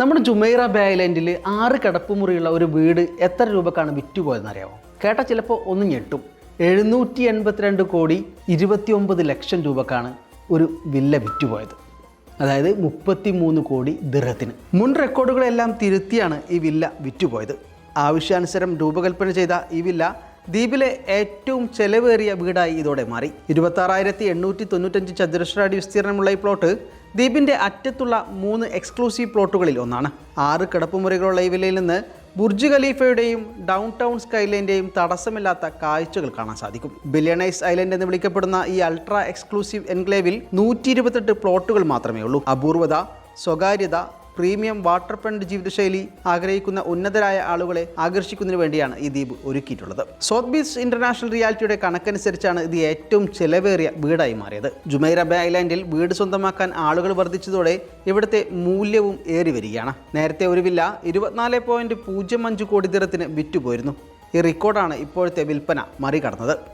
നമ്മുടെ Jumeirah bay ഐലൻഡിൽ 6 കിടപ്പുമുറിയുള്ള ഒരു വീട് എത്ര രൂപക്കാണ് വിറ്റുപോയതെന്ന് അറിയാമോ? കേട്ടാൽ ചിലപ്പോൾ ഒന്ന് ഞെട്ടും. 782 കോടി 29 ലക്ഷം രൂപക്കാണ് ഒരു വില്ല വിറ്റുപോയത്. അതായത് 33 കോടി ദിർഹത്തിന്. മുൻ റെക്കോർഡുകളെല്ലാം തിരുത്തിയാണ് ഈ വില്ല വിറ്റുപോയത്. ആവശ്യാനുസരണം രൂപകൽപ്പന ചെയ്ത ഈ വില്ല ദ്വീപിലെ ഏറ്റവും ചെലവേറിയ വീടായി ഇതോടെ മാറി. 26,895 ചതുരശ്ര അടി വിസ്തീർണമുള്ള ഈ പ്ലോട്ട് ദ്വീപിൻ്റെ അറ്റത്തുള്ള 3 എക്സ്ക്ലൂസീവ് പ്ലോട്ടുകളിൽ ഒന്നാണ്. 6 കിടപ്പുമുറികളുള്ള ഈ വില്ലയിൽ നിന്ന് ബുർജ് ഖലീഫയുടെയും ഡൗൺ ടൗൺ സ്കൈലൈൻ്റെയും തടസ്സമില്ലാത്ത കാഴ്ചകൾ കാണാൻ സാധിക്കും. ബില്യണൈസ് ഐലൻഡ് എന്ന് വിളിക്കപ്പെടുന്ന ഈ അൾട്രാ എക്സ്ക്ലൂസീവ് എൻക്ലേവിൽ 128 പ്ലോട്ടുകൾ മാത്രമേ ഉള്ളൂ. അപൂർവത, സ്വകാര്യത, പ്രീമിയം വാട്ടർ ഫ്രണ്ട് ജീവിതശൈലി ആഗ്രഹിക്കുന്ന ഉന്നതരായ ആളുകളെ ആകർഷിക്കുന്നതിന് വേണ്ടിയാണ് ഈ ദ്വീപ് ഒരുക്കിയിട്ടുള്ളത്. സൗത്ത് ബീച്ച് ഇന്റർനാഷണൽ റിയാലിറ്റിയുടെ കണക്കനുസരിച്ചാണ് ഇത് ഏറ്റവും ചെലവേറിയ വീടായി മാറിയത്. ജുമൈറ ബേ ഐലൻഡിൽ വീട് സ്വന്തമാക്കാൻ ആളുകൾ വർദ്ധിച്ചതോടെ ഇവിടുത്തെ മൂല്യവും ഏറി വരികയാണ്. നേരത്തെ ഒരു വില്ല 24.05 കോടി ദിർഹത്തിന് വിറ്റുപോയിരുന്നു. ഈ റെക്കോർഡാണ് ഇപ്പോഴത്തെ വിൽപ്പന മറികടന്നത്.